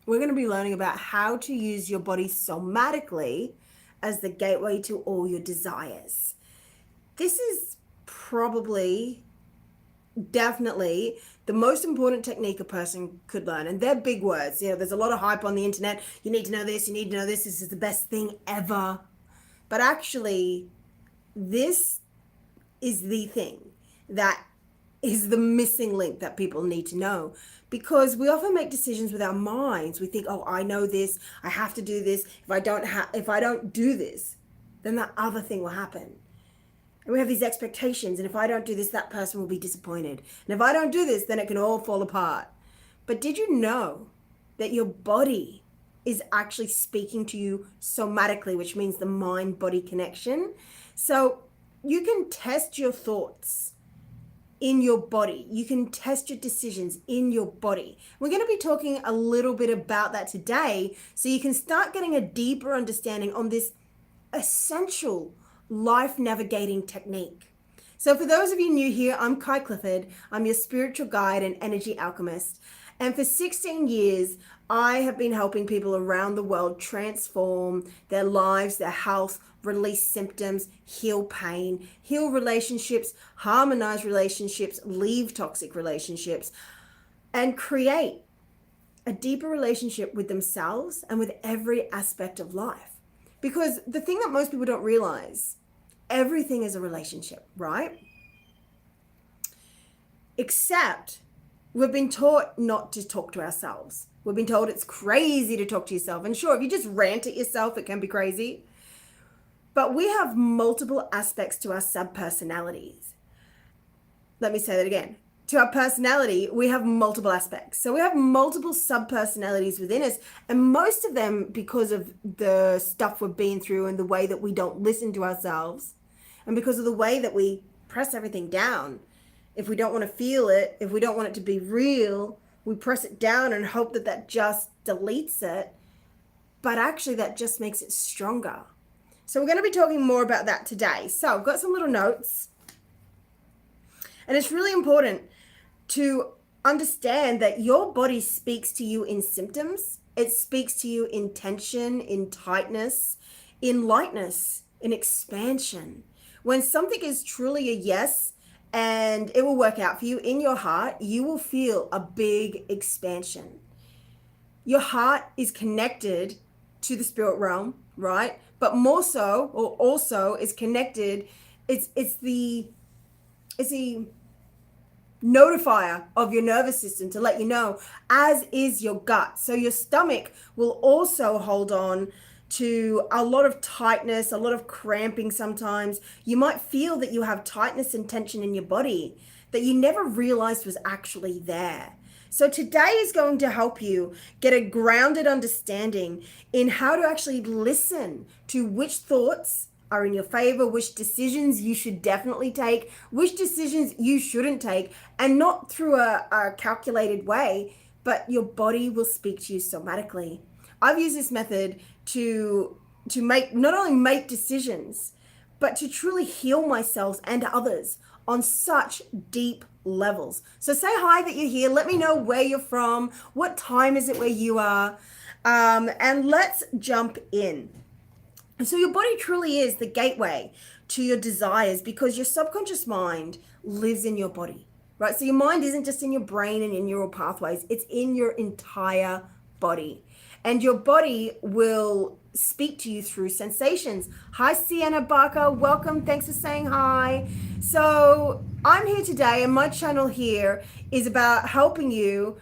we're going to be learning about how to use your body somatically as the gateway to all your desires. This is probably, definitely the most important technique a person could learn. And they're big words. You know, there's a lot of hype on the internet. You need to know this, you need to know this is the best thing ever. But actually, this is the thing that is the missing link that people need to know, because we often make decisions with our minds. We think, oh, I know this, I have to do this. If I don't do this, then that other thing will happen. And we have these expectations, and if I don't do this, that person will be disappointed. And if I don't do this, then it can all fall apart. But did you know that your body is actually speaking to you somatically, which means the mind-body connection? So you can test your thoughts in your body. You can test your decisions in your body. We're going to be talking a little bit about that today, so you can start getting a deeper understanding on this essential life navigating technique. So for those of you new here, I'm Kai Clifford. I'm your spiritual guide and energy alchemist. And for 16 years, I have been helping people around the world transform their lives, their health, release symptoms, heal pain, heal relationships, harmonize relationships, leave toxic relationships, and create a deeper relationship with themselves and with every aspect of life. Because the thing that most people don't realize, everything is a relationship, right? Except we've been taught not to talk to ourselves. We've been told it's crazy to talk to yourself. And sure, if you just rant at yourself, it can be crazy. But we have multiple aspects to our sub-personalities. Let me say that again. To our personality, we have multiple aspects. So we have multiple sub-personalities within us, and most of them because of the stuff we've been through and the way that we don't listen to ourselves, and because of the way that we press everything down. If we don't want to feel it, if we don't want it to be real, we press it down and hope that that just deletes it, but actually that just makes it stronger. So we're going to be talking more about that today. So I've got some little notes, and it's really important to understand that your body speaks to you in symptoms. It speaks to you in tension, in tightness, in lightness, in expansion. When something is truly a yes and it will work out for you in your heart, you will feel a big expansion. Your heart is connected to the spirit realm, right? But more so, or also is connected, it's the notifier of your nervous system to let you know, as is your gut. So your stomach will also hold on to a lot of tightness, a lot of cramping sometimes. You might feel that you have tightness and tension in your body that you never realized was actually there. So today is going to help you get a grounded understanding in how to actually listen to which thoughts are in your favor, which decisions you should definitely take, which decisions you shouldn't take, and not through a calculated way, but your body will speak to you somatically. I've used this method to make, not only make decisions, but to truly heal myself and others on such deep levels. So say hi that you're here. Let me know where you're from. What time is it where you are? And let's jump in. So your body truly is the gateway to your desires, because your subconscious mind lives in your body, right? So your mind isn't just in your brain and in neural pathways, it's in your entire body. And your body will speak to you through sensations. Hi, Sienna Barker. Welcome. Thanks for saying hi. So I'm here today, and my channel here is about helping you.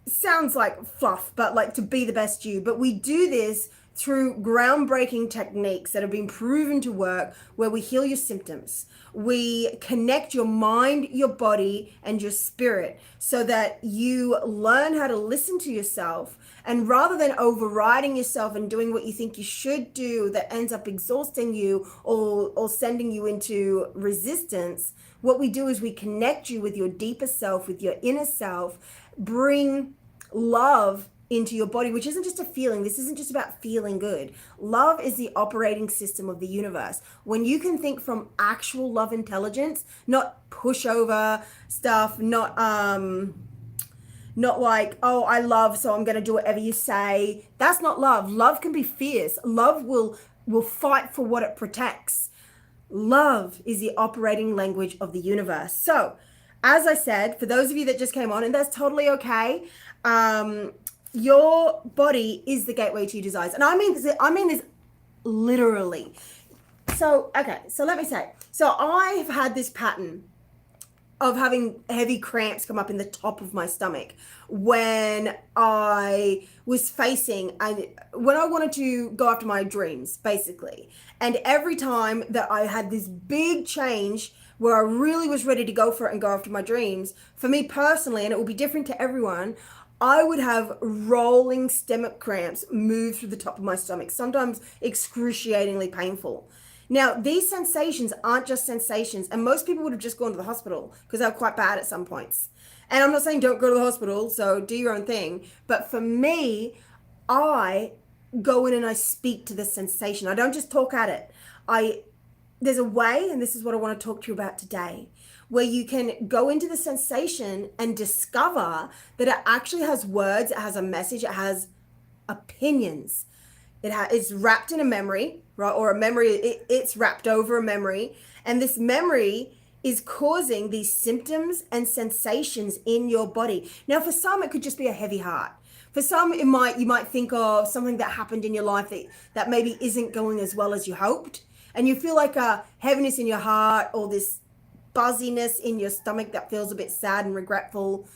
Sounds like fluff, but like to be the best you. But we do this through groundbreaking techniques that have been proven to work, where we heal your symptoms. We connect your mind, your body, and your spirit so that you learn how to listen to yourself. And rather than overriding yourself and doing what you think you should do that ends up exhausting you or sending you into resistance, what we do is we connect you with your deeper self, with your inner self, bring love into your body, which isn't just a feeling. This isn't just about feeling good. Love is the operating system of the universe. When you can think from actual love intelligence, not pushover stuff, not Not like, oh, I love, so I'm going to do whatever you say. That's not love. Love can be fierce. Love will fight for what it protects. Love is the operating language of the universe. So, as I said, for those of you that just came on, and that's totally okay, your body is the gateway to your desires. And I mean this literally. So, okay, so let me say, so I've had this pattern of having heavy cramps come up in the top of my stomach when I was when I wanted to go after my dreams, basically. And every time that I had this big change where I really was ready to go for it and go after my dreams, for me personally, and it will be different to everyone, I would have rolling stomach cramps move through the top of my stomach, sometimes excruciatingly painful. Now, these sensations aren't just sensations, and most people would have just gone to the hospital because they're quite bad at some points. And I'm not saying don't go to the hospital, so do your own thing. But for me, I go in and I speak to the sensation. I don't just talk at it. There's a way, and this is what I want to talk to you about today, where you can go into the sensation and discover that it actually has words, it has a message, it has opinions. It's wrapped in a memory, right? Or a memory, it's wrapped over a memory. And this memory is causing these symptoms and sensations in your body. Now, for some, it could just be a heavy heart. For some, you might think of something that happened in your life that maybe isn't going as well as you hoped. And you feel like a heaviness in your heart or this buzziness in your stomach that feels a bit sad and regretful.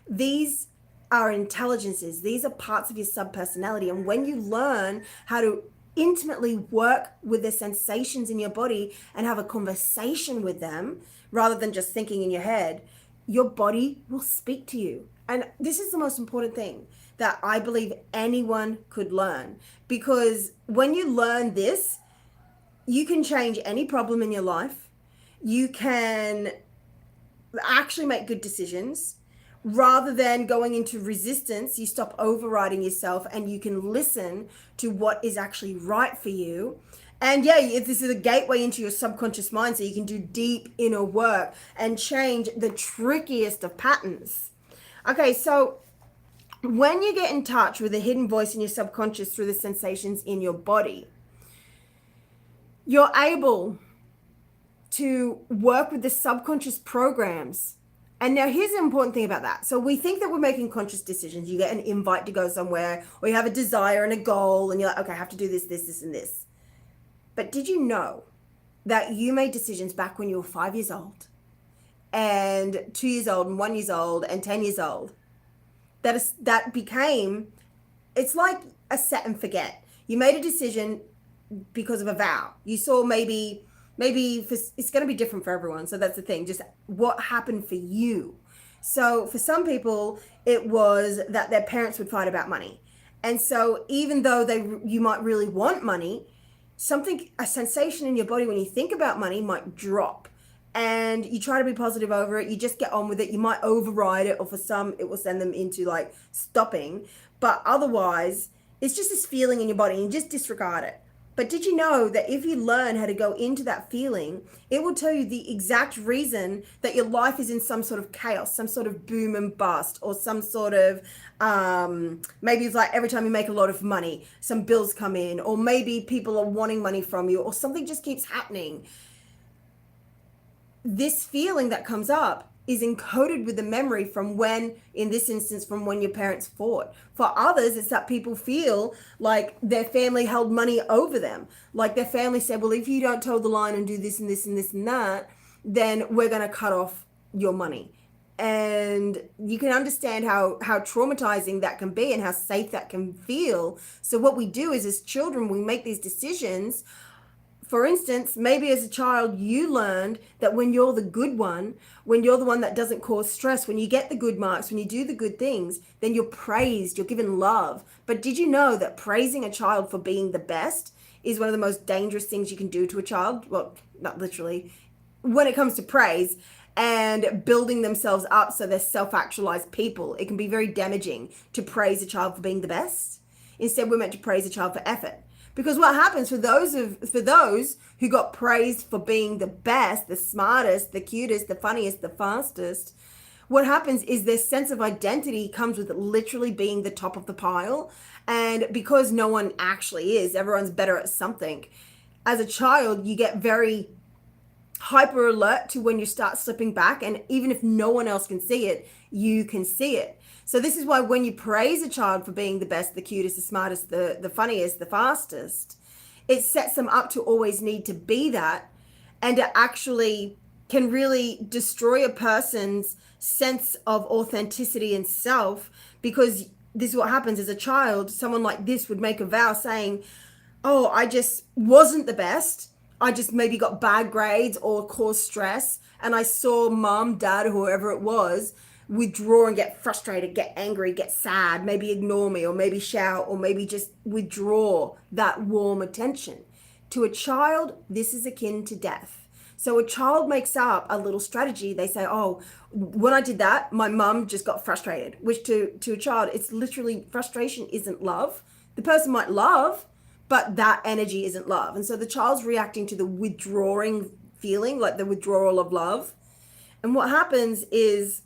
These are intelligences. These are parts of your subpersonality. And when you learn how to intimately work with the sensations in your body and have a conversation with them rather than just thinking in your head, your body will speak to you. And this is the most important thing that I believe anyone could learn, because when you learn this, you can change any problem in your life. You can actually make good decisions. Rather than going into resistance, you stop overriding yourself and you can listen to what is actually right for you. And yeah, this is a gateway into your subconscious mind, so you can do deep inner work and change the trickiest of patterns. Okay, so when you get in touch with the hidden voice in your subconscious through the sensations in your body, you're able to work with the subconscious programs. And now here's the important thing about that. So we think that we're making conscious decisions. You get an invite to go somewhere, or you have a desire and a goal, and you're like, okay, I have to do this, this, this, and this. But did you know that you made decisions back when you were 5 years old, and 2 years old, and 1 year old, and 10 years old? That became, it's like a set and forget. You made a decision because of a vow. You saw maybe it's going to be different for everyone. So that's the thing, just what happened for you. So for some people, it was that their parents would fight about money. And so even though you might really want money, a sensation in your body when you think about money might drop. And you try to be positive over it. You just get on with it. You might override it, or for some, it will send them into like stopping. But otherwise, it's just this feeling in your body and you just disregard it. But did you know that if you learn how to go into that feeling, it will tell you the exact reason that your life is in some sort of chaos, some sort of boom and bust, or some sort of, maybe it's like every time you make a lot of money, some bills come in, or maybe people are wanting money from you, or something just keeps happening. This feeling that comes up is encoded with the memory from when, in this instance, from when your parents fought. For others, it's that people feel like their family held money over them. Like their family said, well, if you don't toe the line and do this and this and this and that, then we're going to cut off your money. And you can understand how traumatizing that can be and how safe that can feel. So what we do is, as children, we make these decisions. For instance, maybe as a child, you learned that when you're the good one, when you're the one that doesn't cause stress, when you get the good marks, when you do the good things, then you're praised, you're given love. But did you know that praising a child for being the best is one of the most dangerous things you can do to a child? Well, not literally, when it comes to praise and building themselves up so they're self-actualized people. It can be very damaging to praise a child for being the best. Instead, we're meant to praise a child for effort. Because what happens for those who got praised for being the best, the smartest, the cutest, the funniest, the fastest, what happens is their sense of identity comes with literally being the top of the pile. And because no one actually is, everyone's better at something. As a child, you get very hyper alert to when you start slipping back, and even if no one else can see it, you can see it. So this is why when you praise a child for being the best, the cutest, the smartest, the funniest, the fastest, it sets them up to always need to be that, and it actually can really destroy a person's sense of authenticity and self. Because this is what happens as a child. Someone like this would make a vow saying, oh, I just wasn't the best. I just maybe got bad grades or caused stress. And I saw mom, dad, whoever it was, withdraw and get frustrated, get angry, get sad, maybe ignore me, or maybe shout, or maybe just withdraw that warm attention. To a child, this is akin to death. So a child makes up a little strategy. They say, oh, when I did that, my mum just got frustrated, which to a child, it's literally frustration isn't love. The person might love, but that energy isn't love. And so the child's reacting to the withdrawing feeling, like the withdrawal of love. And what happens is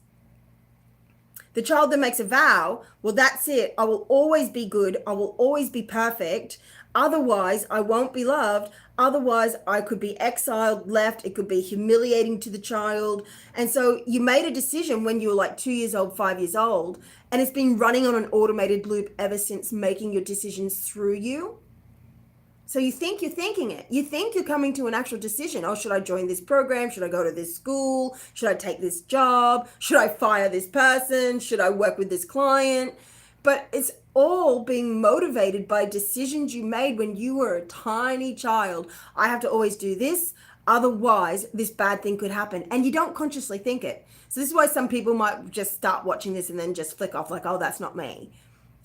the child then makes a vow, well, that's it. I will always be good. I will always be perfect. Otherwise, I won't be loved. Otherwise, I could be exiled, left. It could be humiliating to the child. And so you made a decision when you were like 2 years old, 5 years old, and it's been running on an automated loop ever since, making your decisions through you. So you think you're thinking it. You think you're coming to an actual decision. Oh, should I join this program? Should I go to this school? Should I take this job? Should I fire this person? Should I work with this client? But it's all being motivated by decisions you made when you were a tiny child. I have to always do this. Otherwise, this bad thing could happen. And you don't consciously think it. So this is why some people might just start watching this and then just flick off like, oh, that's not me.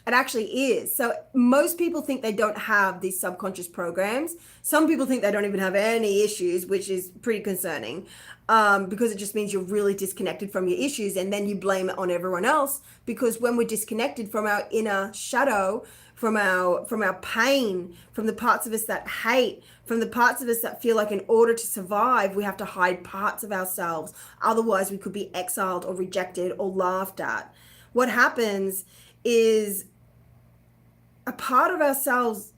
It actually is. So most people think they don't have these subconscious programs. Some people think they don't even have any issues, which is pretty concerning, because it just means you're really disconnected from your issues, and then you blame it on everyone else. Because when we're disconnected from our inner shadow, from our pain, from the parts of us that hate, from the parts of us that feel like in order to survive, we have to hide parts of ourselves. Otherwise, we could be exiled or rejected or laughed at. What happens is a part of ourselves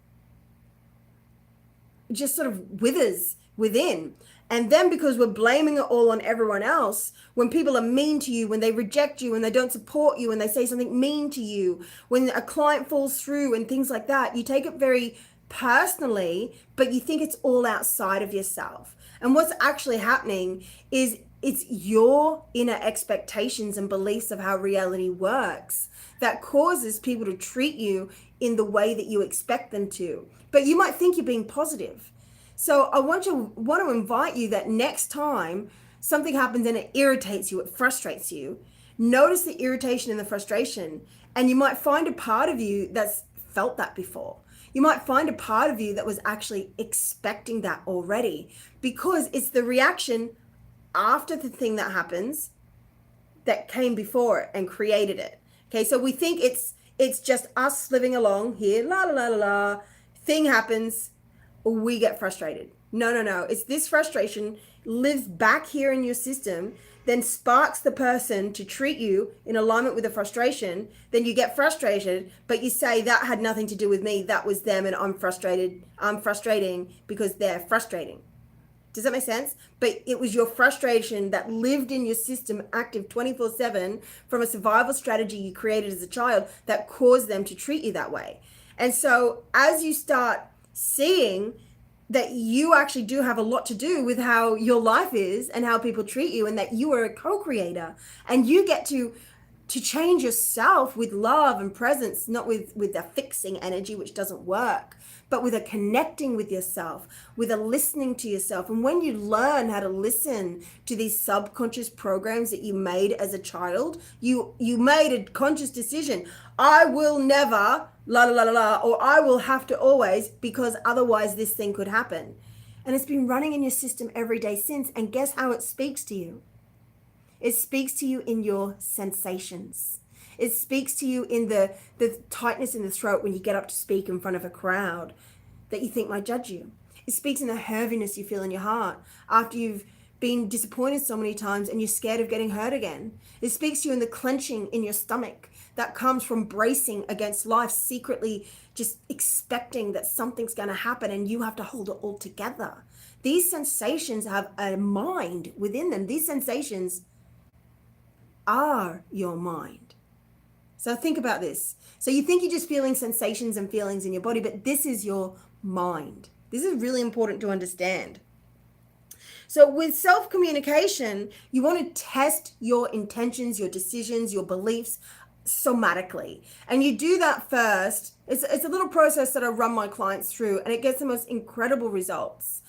just sort of withers within. And then because we're blaming it all on everyone else, when people are mean to you, when they reject you, when they don't support you, when they say something mean to you, when a client falls through and things like that, you take it very personally, but you think it's all outside of yourself. And what's actually happening is it's your inner expectations and beliefs of how reality works that causes people to treat you in the way that you expect them to. But you might think you're being positive. So I want to invite you that next time something happens and it irritates you, it frustrates you, notice the irritation and the frustration, and you might find a part of you that's felt that before. You might find a part of you that was actually expecting that already, because it's the reaction after the thing that happens that came before it and created it. Okay, so we think it's just us living along here, la la la la la, thing happens, we get frustrated. No. It's this frustration lives back here in your system, then sparks the person to treat you in alignment with the frustration. Then you get frustrated, but you say that had nothing to do with me. That was them, and I'm frustrated. I'm frustrating because they're frustrating. Does that make sense? But it was your frustration that lived in your system, active 24/7 from a survival strategy you created as a child that caused them to treat you that way. And so as you start seeing that you actually do have a lot to do with how your life is and how people treat you, and that you are a co-creator, and you get to change yourself with love and presence, not with the fixing energy, which doesn't work, but with a connecting with yourself, with a listening to yourself. And when you learn how to listen to these subconscious programs that you made as a child, you made a conscious decision. I will never la la la la, or I will have to always, because otherwise this thing could happen. And it's been running in your system every day since. And guess how it speaks to you? It speaks to you in your sensations. It speaks to you in the tightness in the throat when you get up to speak in front of a crowd that you think might judge you. It speaks in the heaviness you feel in your heart after you've been disappointed so many times and you're scared of getting hurt again. It speaks to you in the clenching in your stomach that comes from bracing against life, secretly just expecting that something's going to happen and you have to hold it all together. These sensations have a mind within them. These sensations are your mind. So think about this. So you think you're just feeling sensations and feelings in your body, but this is your mind. This is really important to understand. So with self-communication, you want to test your intentions, your decisions, your beliefs somatically. And you do that first. It's a little process that I run my clients through, and it gets the most incredible results.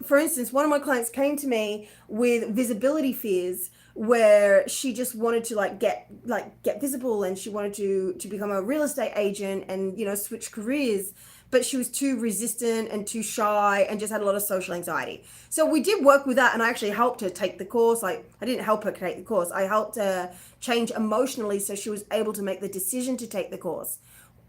For instance, one of my clients came to me with visibility fears, where she just wanted to get visible, and she wanted to become a real estate agent and switch careers, but she was too resistant and too shy and just had a lot of social anxiety. So we did work with that, and I actually helped her take the course. I didn't help her take the course. I helped her change emotionally so she was able to make the decision to take the course.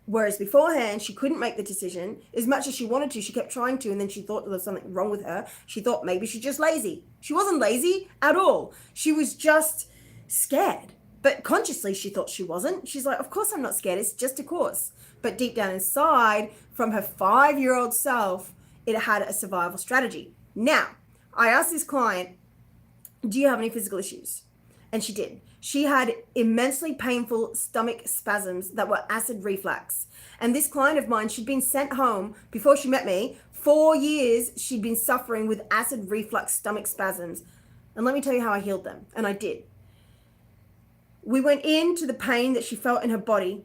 Whereas beforehand, she couldn't make the decision as much as she wanted to. She kept trying to, and then she thought there was something wrong with her. She thought maybe she's just lazy. She wasn't lazy at all. She was just scared. But consciously, she thought she wasn't. She's like, of course I'm not scared. It's just a course. But deep down inside, from her 5-year-old self, it had a survival strategy. Now, I asked this client, do you have any physical issues? And she did. She had immensely painful stomach spasms that were acid reflux. And this client of mine, she'd been sent home before she met me. 4 years she'd been suffering with acid reflux stomach spasms. And let me tell you how I healed them. And I did. We went into the pain that she felt in her body.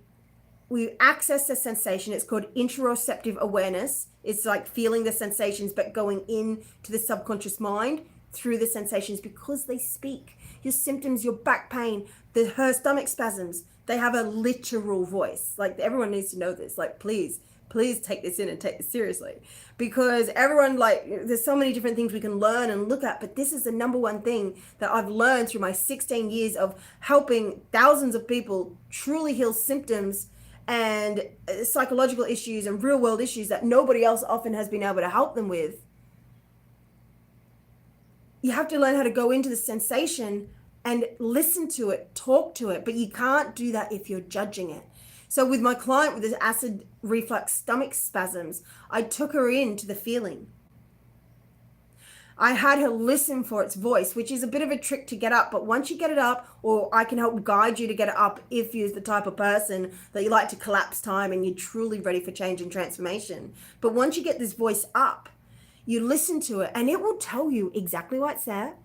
We accessed the sensation. It's called interoceptive awareness. It's like feeling the sensations, but going into the subconscious mind through the sensations, because they speak. Your symptoms, your back pain, her stomach spasms, they have a literal voice. Like, everyone needs to know this. Like, please take this in and take this seriously, because everyone, there's so many different things we can learn and look at, but this is the number one thing that I've learned through my 16 years of helping thousands of people truly heal symptoms and psychological issues and real world issues that nobody else often has been able to help them with. You have to learn how to go into the sensation and listen to it, talk to it, but you can't do that if you're judging it. So with my client with this acid reflux stomach spasms, I took her into the feeling. I had her listen for its voice, which is a bit of a trick to get up. But once you get it up, or I can help guide you to get it up if you're the type of person that you like to collapse time and you're truly ready for change and transformation. But once you get this voice up, you listen to it and it will tell you exactly why it's there,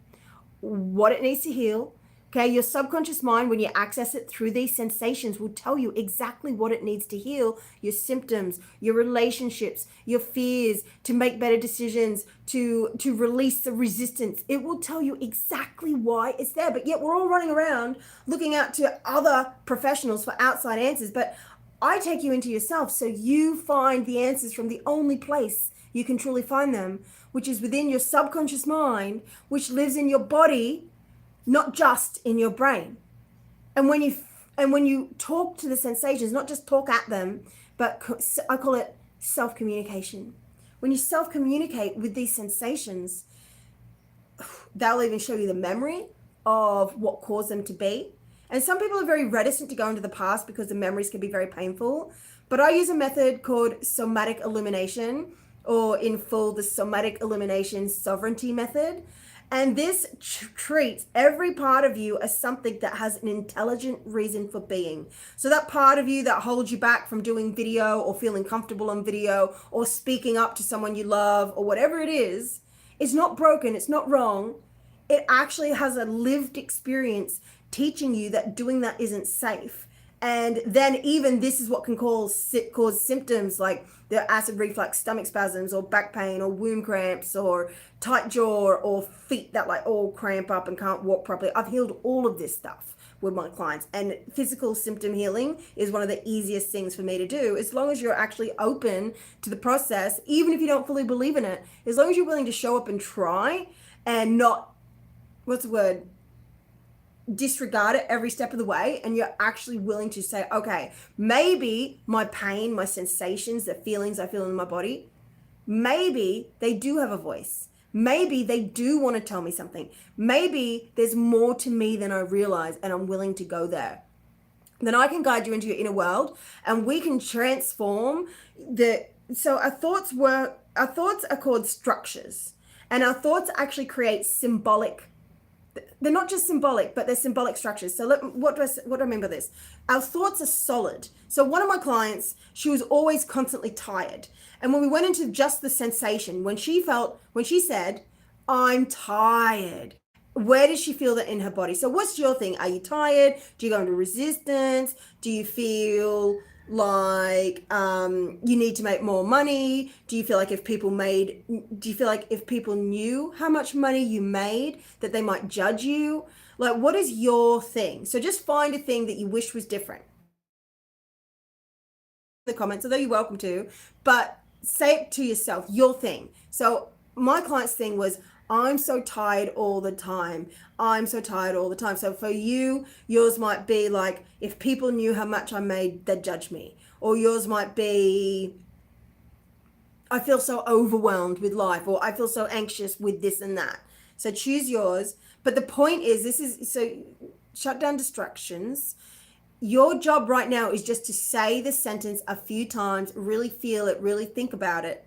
what it needs to heal. Okay, your subconscious mind, when you access it through these sensations, will tell you exactly what it needs to heal: your symptoms, your relationships, your fears, to make better decisions, to release the resistance. It will tell you exactly why it's there. But yet we're all running around looking out to other professionals for outside answers. But I take you into yourself so you find the answers from the only place you can truly find them, which is within your subconscious mind, which lives in your body, not just in your brain. And when you talk to the sensations, not just talk at them, but I call it self-communication. When you self-communicate with these sensations, they'll even show you the memory of what caused them to be. And some people are very reticent to go into the past because the memories can be very painful. But I use a method called somatic elimination, or in full, the somatic elimination sovereignty method. And this treats every part of you as something that has an intelligent reason for being. So that part of you that holds you back from doing video or feeling comfortable on video or speaking up to someone you love or whatever it is not broken. It's not wrong. It actually has a lived experience teaching you that doing that isn't safe. And then even this is what can cause symptoms like the acid reflux, stomach spasms, or back pain, or womb cramps, or tight jaw, or feet that all cramp up and can't walk properly. I've healed all of this stuff with my clients. And physical symptom healing is one of the easiest things for me to do, as long as you're actually open to the process, even if you don't fully believe in it. As long as you're willing to show up and try and not, disregard it every step of the way, and you're actually willing to say, okay, maybe my my sensations, the feelings I feel in my body, maybe they do have a voice. Maybe they do want to tell me something. Maybe there's more to me than I realize, and I'm willing to go there. Then I can guide you into your inner world, and we can transform the. So our thoughts are called structures, and our thoughts actually create symbolic. They're not just symbolic, but they're symbolic structures. So what do I mean by this? Our thoughts are solid. So one of my clients, she was always constantly tired. And when we went into just the sensation, when she said, I'm tired, where does she feel that in her body? So what's your thing? Are you tired? Do you go into resistance? Do you feel like you need to make more money? Do you feel like if people knew how much money you made, that they might judge you? Like, what is your thing? So just find a thing that you wish was different. The comments, although you're welcome to, but say it to yourself, your thing. So my client's thing was, I'm so tired all the time. I'm so tired all the time. So for you, yours might be like, if people knew how much I made, they'd judge me. Or yours might be, I feel so overwhelmed with life, or I feel so anxious with this and that. So choose yours. But the point is, so shut down distractions. Your job right now is just to say the sentence a few times, really feel it, really think about it.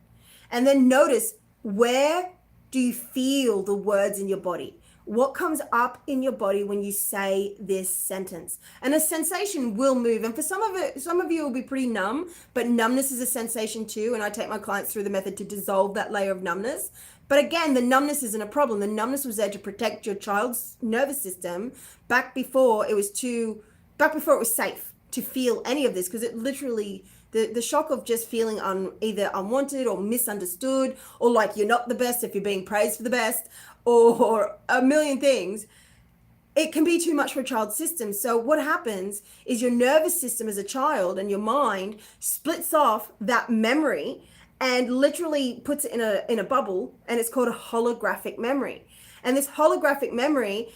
And then notice, where do you feel the words in your body? What comes up in your body when you say this sentence? And a sensation will move. And for some of you will be pretty numb, but numbness is a sensation too. And I take my clients through the method to dissolve that layer of numbness. But again, the numbness isn't a problem. The numbness was there to protect your child's nervous system back before it was safe to feel any of this, because it literally, the shock of just feeling either unwanted or misunderstood, or like you're not the best if you're being praised for the best, or a million things, it can be too much for a child's system. So what happens is your nervous system as a child and your mind splits off that memory and literally puts it in a bubble, and it's called a holographic memory. And this holographic memory,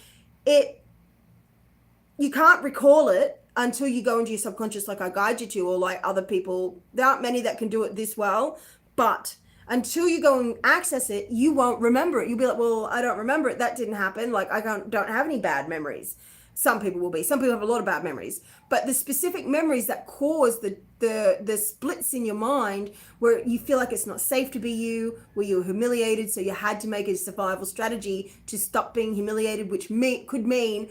you can't recall it until you go into your subconscious, like I guide you to, or like other people. There aren't many that can do it this well, but until you go and access it, you won't remember it. You'll be like, well, I don't remember it. That didn't happen. Like, I don't have any bad memories. Some people will be. Some people have a lot of bad memories. But the specific memories that cause the splits in your mind, where you feel like it's not safe to be you, where you were humiliated, so you had to make a survival strategy to stop being humiliated, which could mean,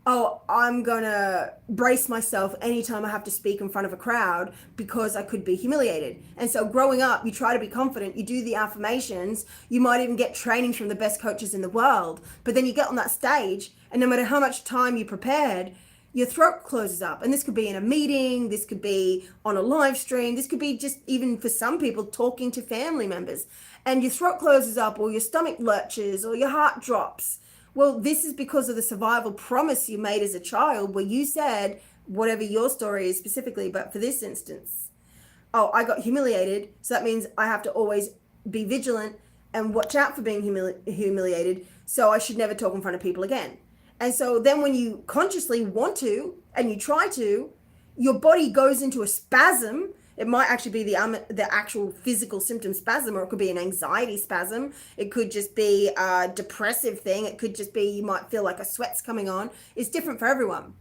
oh, I'm gonna brace myself anytime I have to speak in front of a crowd because I could be humiliated. And so growing up, you try to be confident, you do the affirmations, you might even get training from the best coaches in the world, but then you get on that stage, and no matter how much time you prepared, your throat closes up. And this could be in a meeting, this could be on a live stream, this could be just even for some people talking to family members, and your throat closes up, or your stomach lurches, or your heart drops. Well, this is because of the survival promise you made as a child, where you said, whatever your story is specifically, but for this instance, oh, I got humiliated, so that means I have to always be vigilant and watch out for being humiliated, so I should never talk in front of people again. And so then when you consciously want to, and you try to, your body goes into a spasm. It might actually be the actual physical symptom spasm, or it could be an anxiety spasm. It could just be a depressive thing. It could just be, you might feel like a sweat's coming on. It's different for everyone.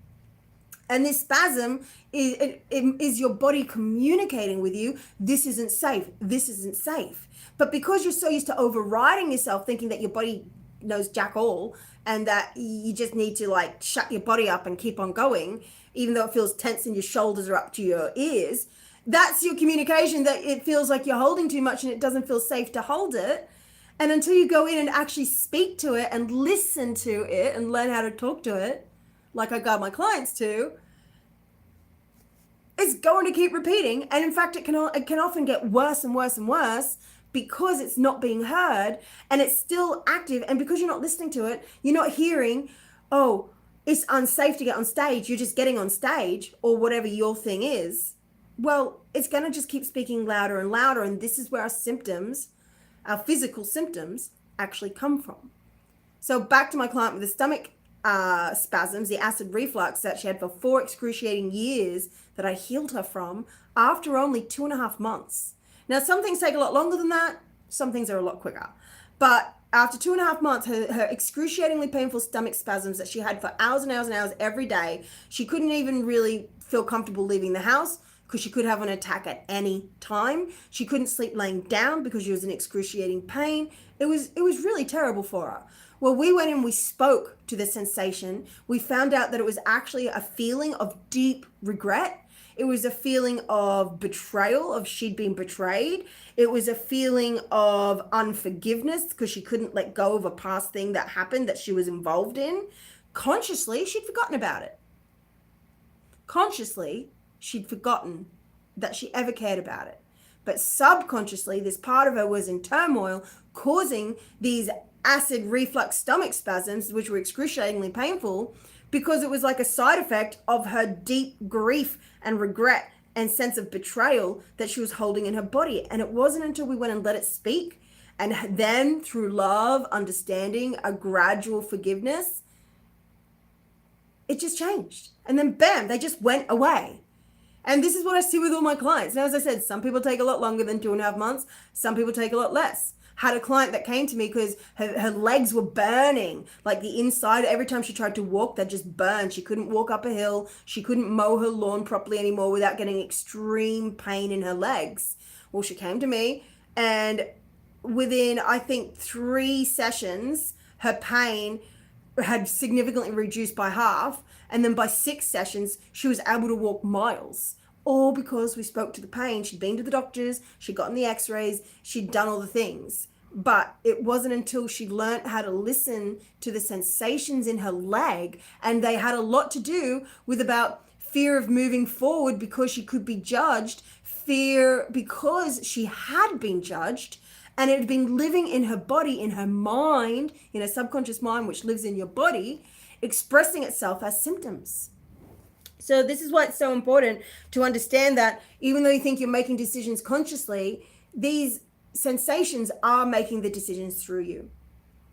And this spasm is your body communicating with you, this isn't safe, this isn't safe. But because you're so used to overriding yourself, thinking that your body knows jack all, and that you just need to like shut your body up and keep on going, even though it feels tense and your shoulders are up to your ears, that's your communication, that it feels like you're holding too much and it doesn't feel safe to hold it. And until you go in and actually speak to it and listen to it and learn how to talk to it, like I guide my clients to, it's going to keep repeating. And in fact, it can often get worse and worse and worse, because it's not being heard and it's still active. And because you're not listening to it, you're not hearing, oh, it's unsafe to get on stage. You're just getting on stage, or whatever your thing is. Well, it's going to just keep speaking louder and louder. And this is where our symptoms, our physical symptoms, actually come from. So back to my client with the stomach spasms, the acid reflux that she had for 4 excruciating years, that I healed her from after only 2.5 months. Now, some things take a lot longer than that. Some things are a lot quicker. But after 2.5 months, her excruciatingly painful stomach spasms that she had for hours and hours and hours every day, she couldn't even really feel comfortable leaving the house because she could have an attack at any time. She couldn't sleep laying down because she was in excruciating pain. It was really terrible for her. Well, we went and we spoke to the sensation. We found out that it was actually a feeling of deep regret. It was a feeling of betrayal, of she'd been betrayed. It was a feeling of unforgiveness because she couldn't let go of a past thing that happened that she was involved in. Consciously, she'd forgotten about it. Consciously, she'd forgotten that she ever cared about it. But subconsciously, this part of her was in turmoil, causing these acid reflux stomach spasms, which were excruciatingly painful, because it was like a side effect of her deep grief and regret and sense of betrayal that she was holding in her body. And it wasn't until we went and let it speak, and then through love, understanding, a gradual forgiveness, it just changed. And then bam, they just went away. And this is what I see with all my clients. Now, as I said, some people take a lot longer than 2.5 months. Some people take a lot less. Had a client that came to me because her legs were burning, like the inside. Every time she tried to walk, they just burned. She couldn't walk up a hill. She couldn't mow her lawn properly anymore without getting extreme pain in her legs. Well, she came to me, and within, I think, 3 sessions, her pain had significantly reduced by half. And then by 6 sessions, she was able to walk miles. All because we spoke to the pain. She'd been to the doctors, she'd gotten the x-rays, she'd done all the things. But it wasn't until she learned how to listen to the sensations in her leg, and they had a lot to do with about fear of moving forward because she could be judged, fear because she had been judged, and it had been living in her body, in her mind, in her subconscious mind, which lives in your body, expressing itself as symptoms. So this is why it's so important to understand that even though you think you're making decisions consciously, these sensations are making the decisions through you.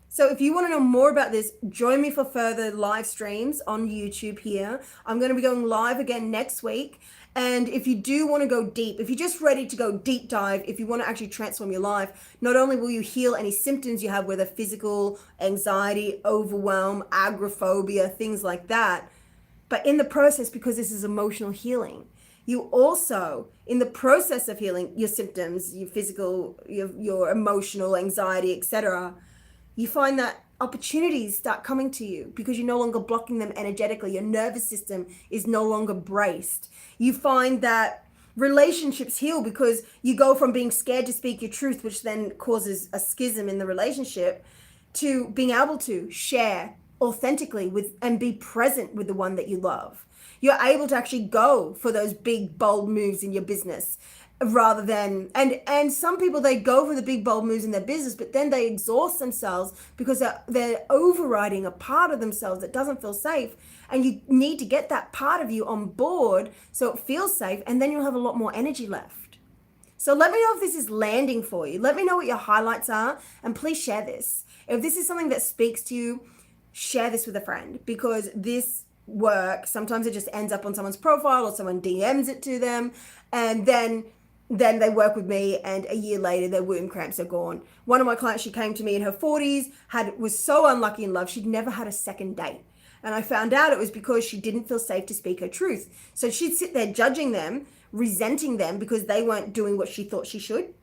So if you want to know more about this, join me for further live streams on YouTube here. I'm going to be going live again next week. And if you do want to go deep, if you're just ready to go deep dive, if you want to actually transform your life, not only will you heal any symptoms you have, whether physical, anxiety, overwhelm, agoraphobia, things like that, but in the process, because this is emotional healing, you also, in the process of healing your symptoms, your physical, your emotional, anxiety, etc., you find that opportunities start coming to you because you're no longer blocking them energetically. Your nervous system is no longer braced. You find that relationships heal because you go from being scared to speak your truth, which then causes a schism in the relationship, to being able to share authentically with and be present with the one that you love. You're able to actually go for those big bold moves in your business rather than, and some people, they go for the big bold moves in their business, but then they exhaust themselves because they're overriding a part of themselves that doesn't feel safe, and you need to get that part of you on board so it feels safe, and then you'll have a lot more energy left. So let me know if this is landing for you. Let me know what your highlights are, and please share this. If this is something that speaks to you, share this with a friend, because this work, sometimes it just ends up on someone's profile or someone DMs it to them, and then they work with me, and a year later their womb cramps are gone. One of my clients, she came to me in her 40s, was so unlucky in love, she'd never had a second date. And I found out it was because she didn't feel safe to speak her truth. So she'd sit there judging them, resenting them because they weren't doing what she thought she should.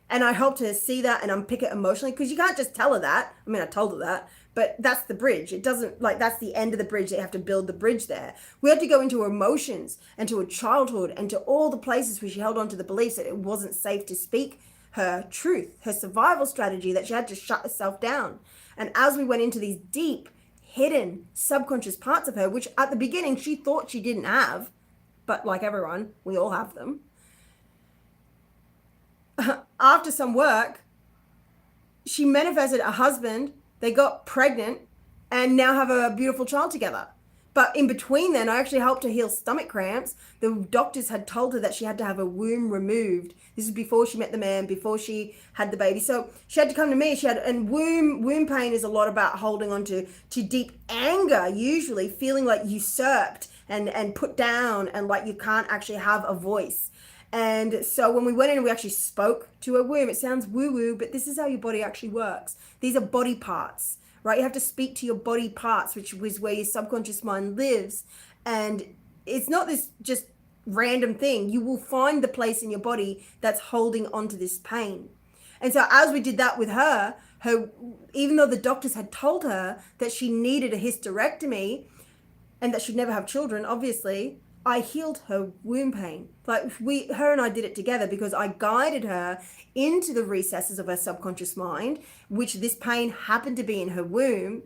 And I helped her see that and unpick it emotionally, because you can't just tell her that. I mean, I told her that, but that's the bridge. It doesn't, like, that's the end of the bridge. They have to build the bridge there. We had to go into her emotions and to her childhood and to all the places where she held on to the beliefs that it wasn't safe to speak her truth, her survival strategy, that she had to shut herself down. And as we went into these deep, hidden, subconscious parts of her, which at the beginning she thought she didn't have, but like everyone, we all have them. After some work, she manifested a husband, they got pregnant, and now have a beautiful child together. But in between then, I actually helped her heal stomach cramps. The doctors had told her that she had to have a womb removed. This is before she met the man, before she had the baby. So she had to come to me. And womb pain is a lot about holding on to deep anger, usually feeling like usurped and put down, and like you can't actually have a voice. And so when we went in and we actually spoke to her womb, it sounds woo-woo, but this is how your body actually works. These are body parts, right? You have to speak to your body parts, which was where your subconscious mind lives. And it's not this just random thing. You will find the place in your body that's holding onto this pain. And so as we did that with her, even though the doctors had told her that she needed a hysterectomy and that she'd never have children, obviously, I healed her womb pain. Like her and I did it together because I guided her into the recesses of her subconscious mind, which this pain happened to be in her womb.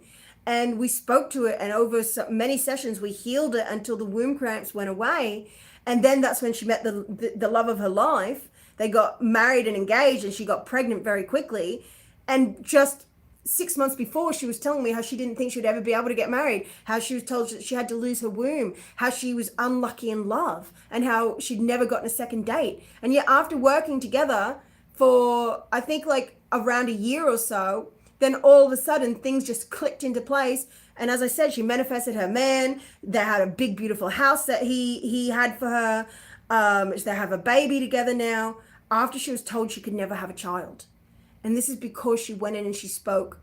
And we spoke to it, and over many sessions, we healed it until the womb cramps went away. And then that's when she met the love of her life. They got married and engaged, and she got pregnant very quickly. And just 6 months before, she was telling me how she didn't think she'd ever be able to get married, how she was told that she had to lose her womb, how she was unlucky in love, and how she'd never gotten a second date. And yet after working together for, I think, like around a year or so, then all of a sudden things just clicked into place. And as I said, she manifested her man. They had a big, beautiful house that he had for her. They have a baby together now after she was told she could never have a child. And this is because she went in and she spoke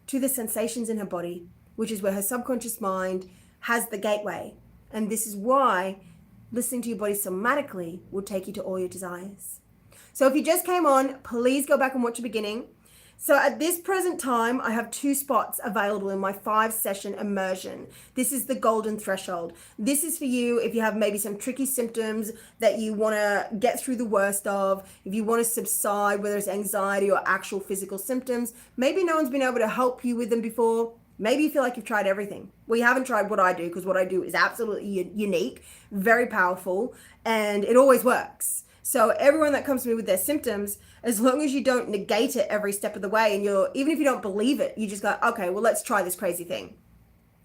to the sensations in her body, which is where her subconscious mind has the gateway. And this is why listening to your body somatically will take you to all your desires. So if you just came on, please go back and watch the beginning. So at this present time, I have 2 spots available in my 5-session immersion. This is the golden threshold. This is for you if you have maybe some tricky symptoms that you want to get through the worst of, if you want to subside, whether it's anxiety or actual physical symptoms. Maybe no one's been able to help you with them before. Maybe you feel like you've tried everything. Well, you haven't tried what I do, because what I do is absolutely unique, very powerful, and it always works. So everyone that comes to me with their symptoms, as long as you don't negate it every step of the way, and even if you don't believe it, you just go, okay, well, let's try this crazy thing.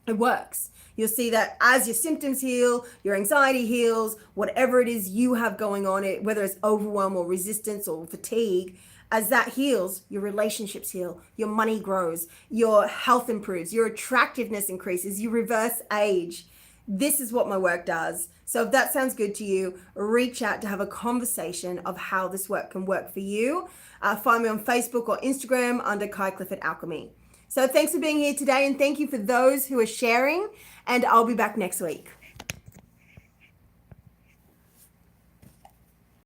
It works. You'll see that as your symptoms heal, your anxiety heals, whatever it is you have going on, whether it's overwhelm or resistance or fatigue, as that heals, your relationships heal, your money grows, your health improves, your attractiveness increases, you reverse age. This is what my work does. So if that sounds good to you, reach out to have a conversation of how this work can work for you. Find me on Facebook or Instagram under Kai Clifford Alchemy. So thanks for being here today, and thank you for those who are sharing, and I'll be back next week.